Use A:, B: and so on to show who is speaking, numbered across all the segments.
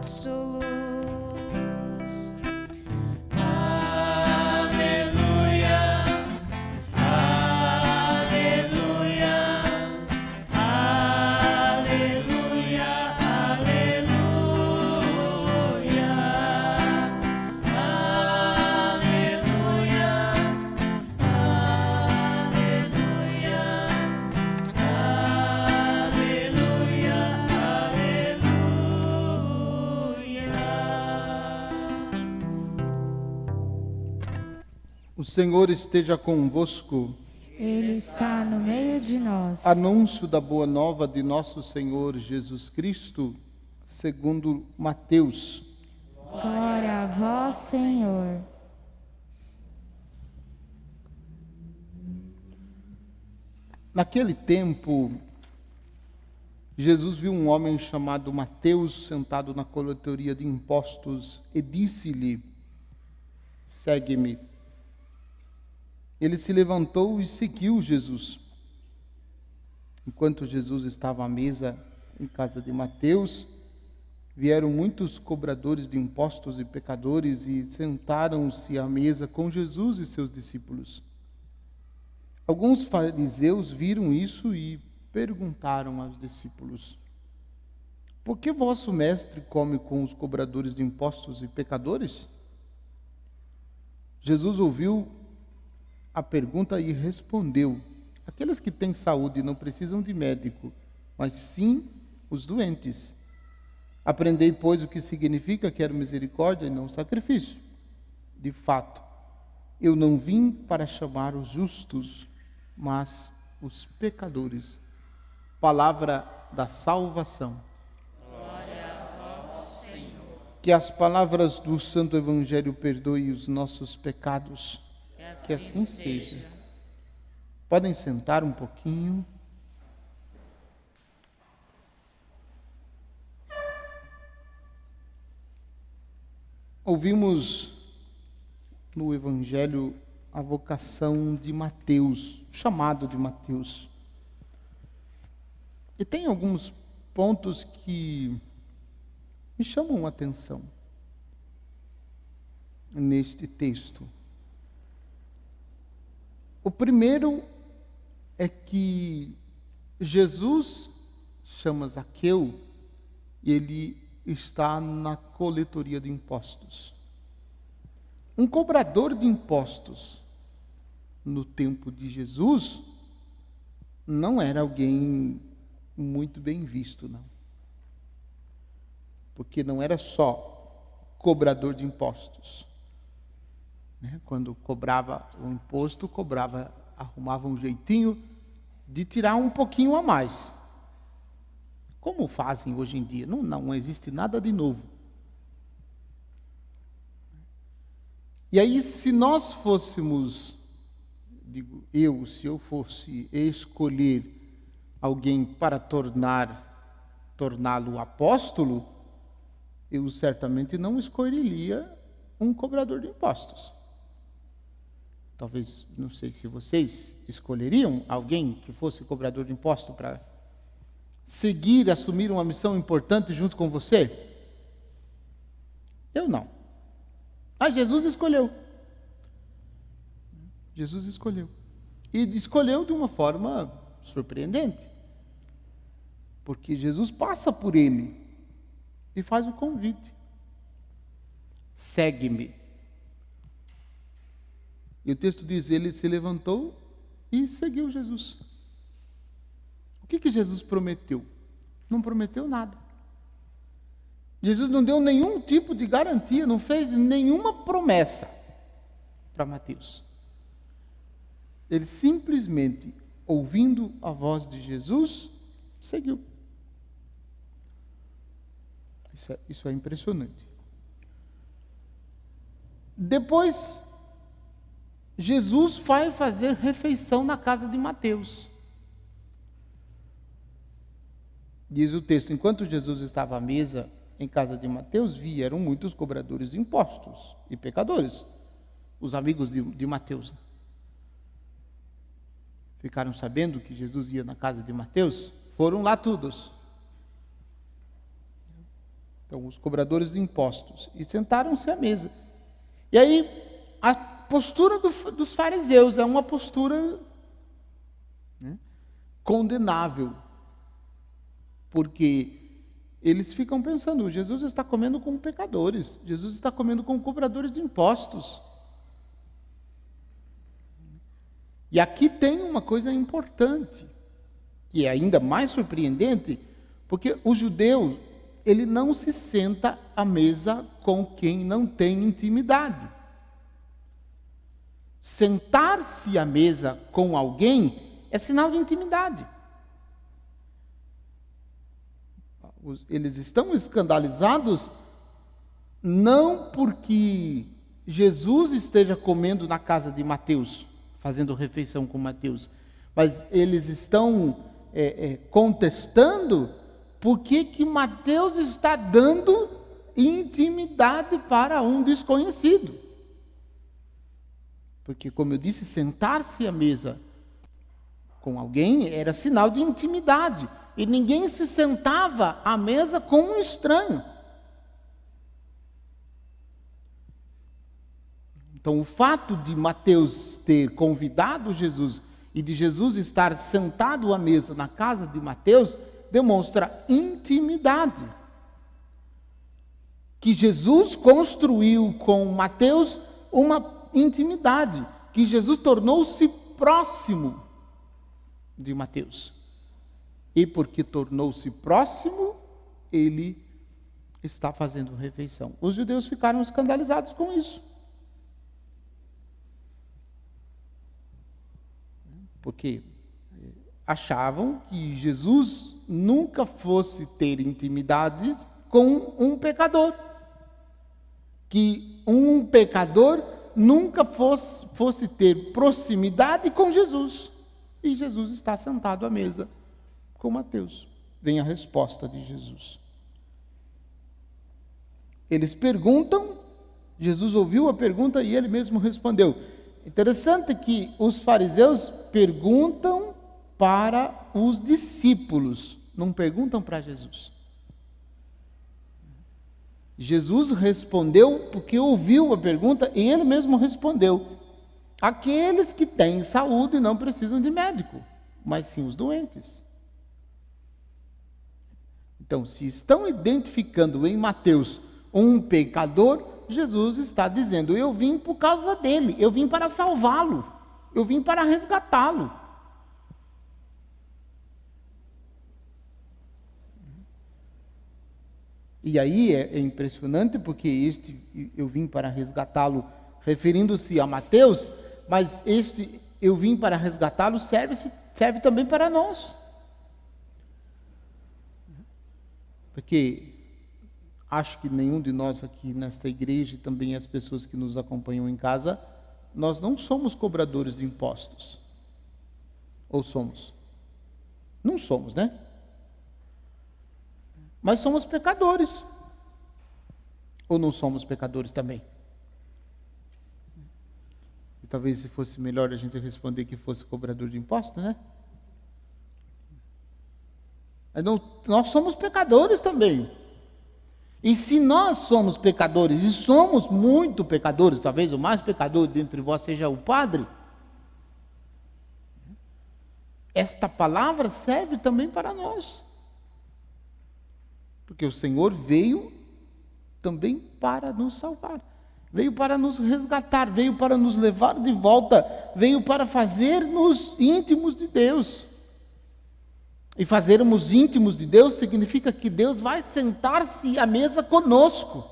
A: nosso luz.
B: Aleluia, aleluia, aleluia, aleluia, aleluia,
C: O Senhor esteja convosco.
D: Ele está no meio de nós.
C: Anúncio da boa nova de nosso Senhor Jesus Cristo, segundo Mateus.
D: Glória a vós, Senhor.
C: Naquele tempo, Jesus viu um homem chamado Mateus sentado na coletoria de impostos e disse-lhe: segue-me. Ele se levantou e seguiu Jesus. Enquanto Jesus estava à mesa em casa de Mateus, vieram muitos cobradores de impostos e pecadores e sentaram-se à mesa com Jesus e seus discípulos. Alguns fariseus viram isso e perguntaram aos discípulos: por que vosso mestre come com os cobradores de impostos e pecadores? Jesus ouviu a pergunta e respondeu: aqueles que têm saúde não precisam de médico, mas sim os doentes. Aprendei, pois, o que significa quero misericórdia e não sacrifício. De fato, eu não vim para chamar os justos, mas os pecadores. Palavra da salvação.
B: glória a vós, Senhor.
C: Que as palavras do Santo Evangelho perdoem os nossos pecados. Que assim seja. Podem sentar um pouquinho. Ouvimos no Evangelho a vocação de Mateus, o chamado de Mateus. E tem alguns pontos que me chamam a atenção neste texto. O primeiro é que Jesus chama Zaqueu e ele está na coletoria de impostos. Um cobrador de impostos no tempo de Jesus não era alguém muito bem visto, não. Porque não era só cobrador de impostos. Quando cobrava o imposto, arrumava um jeitinho de tirar um pouquinho a mais. Como fazem hoje em dia? Não existe nada de novo. E aí, se nós fôssemos, se eu fosse escolher alguém para torná-lo apóstolo, eu certamente não escolheria um cobrador de impostos. Talvez, não sei se vocês escolheriam alguém que fosse cobrador de imposto para seguir, assumir uma missão importante junto com você? Eu não. Jesus escolheu. Jesus escolheu. E escolheu de uma forma surpreendente. Porque Jesus passa por ele e faz o convite. Segue-me. E o texto diz, ele se levantou e seguiu Jesus. O que Jesus prometeu? Não prometeu nada. Jesus não deu nenhum tipo de garantia, não fez nenhuma promessa para Mateus. Ele simplesmente, ouvindo a voz de Jesus, seguiu. Isso é impressionante. Depois, Jesus vai fazer refeição na casa de Mateus. Diz o texto, enquanto Jesus estava à mesa em casa de Mateus, vieram muitos cobradores de impostos e pecadores, os amigos de Mateus. Ficaram sabendo que Jesus ia na casa de Mateus, foram lá todos. Então, os cobradores de impostos. E sentaram-se à mesa. E aí, a postura dos fariseus é uma postura, né, condenável. Porque eles ficam pensando, Jesus está comendo com pecadores. Jesus está comendo com cobradores de impostos. E aqui tem uma coisa importante, que é ainda mais surpreendente, porque o judeu, ele não se senta à mesa com quem não tem intimidade. Sentar-se à mesa com alguém é sinal de intimidade. Eles estão escandalizados não porque Jesus esteja comendo na casa de Mateus, fazendo refeição com Mateus, mas eles estão contestando por que Mateus está dando intimidade para um desconhecido. Porque, como eu disse, sentar-se à mesa com alguém era sinal de intimidade. E ninguém se sentava à mesa com um estranho. Então, o fato de Mateus ter convidado Jesus e de Jesus estar sentado à mesa na casa de Mateus demonstra intimidade. Que Jesus construiu com Mateus uma intimidade, que Jesus tornou-se próximo de Mateus. E porque tornou-se próximo, ele está fazendo refeição. Os judeus ficaram escandalizados com isso. Porque achavam que Jesus nunca fosse ter intimidade com um pecador. Que um pecador nunca fosse ter proximidade com Jesus. E Jesus está sentado à mesa com Mateus. Vem a resposta de Jesus. Eles perguntam, Jesus ouviu a pergunta e ele mesmo respondeu. Interessante que os fariseus perguntam para os discípulos, não perguntam para Jesus. Jesus respondeu porque ouviu a pergunta e ele mesmo respondeu. Aqueles que têm saúde não precisam de médico, mas sim os doentes. Então, se estão identificando em Mateus um pecador, Jesus está dizendo, eu vim por causa dele, eu vim para salvá-lo, eu vim para resgatá-lo. E aí é impressionante porque eu vim para resgatá-lo, referindo-se a Mateus, mas este eu vim para resgatá-lo serve também para nós. Porque acho que nenhum de nós aqui nesta igreja e também as pessoas que nos acompanham em casa, nós não somos cobradores de impostos. Ou somos? Não somos, né? Mas somos pecadores. Ou não somos pecadores também? E talvez se fosse melhor a gente responder que fosse cobrador de impostos, né? Nós somos pecadores também. E se nós somos pecadores, e somos muito pecadores, talvez o mais pecador dentre vós seja o padre, esta palavra serve também para nós. Porque o Senhor veio também para nos salvar. Veio para nos resgatar, veio para nos levar de volta, veio para fazer-nos íntimos de Deus. E fazermos íntimos de Deus significa que Deus vai sentar-se à mesa conosco.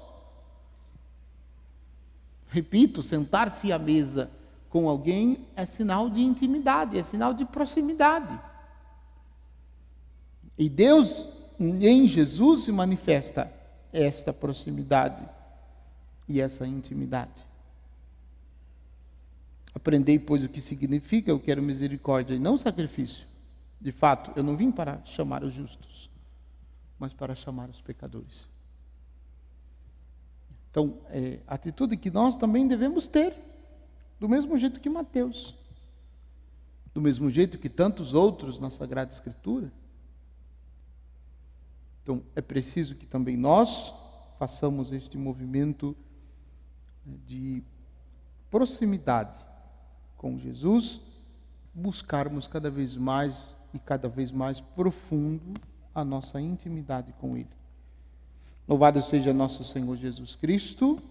C: Repito, sentar-se à mesa com alguém é sinal de intimidade, é sinal de proximidade. E Deus, em Jesus, se manifesta esta proximidade e essa intimidade. Aprendei, pois, o que significa eu quero misericórdia e não sacrifício. De fato, eu não vim para chamar os justos, mas para chamar os pecadores. Então, a atitude que nós também devemos ter, do mesmo jeito que Mateus, do mesmo jeito que tantos outros na Sagrada Escritura. Então, é preciso que também nós façamos este movimento de proximidade com Jesus, buscarmos cada vez mais e cada vez mais profundo a nossa intimidade com Ele. Louvado seja nosso Senhor Jesus Cristo.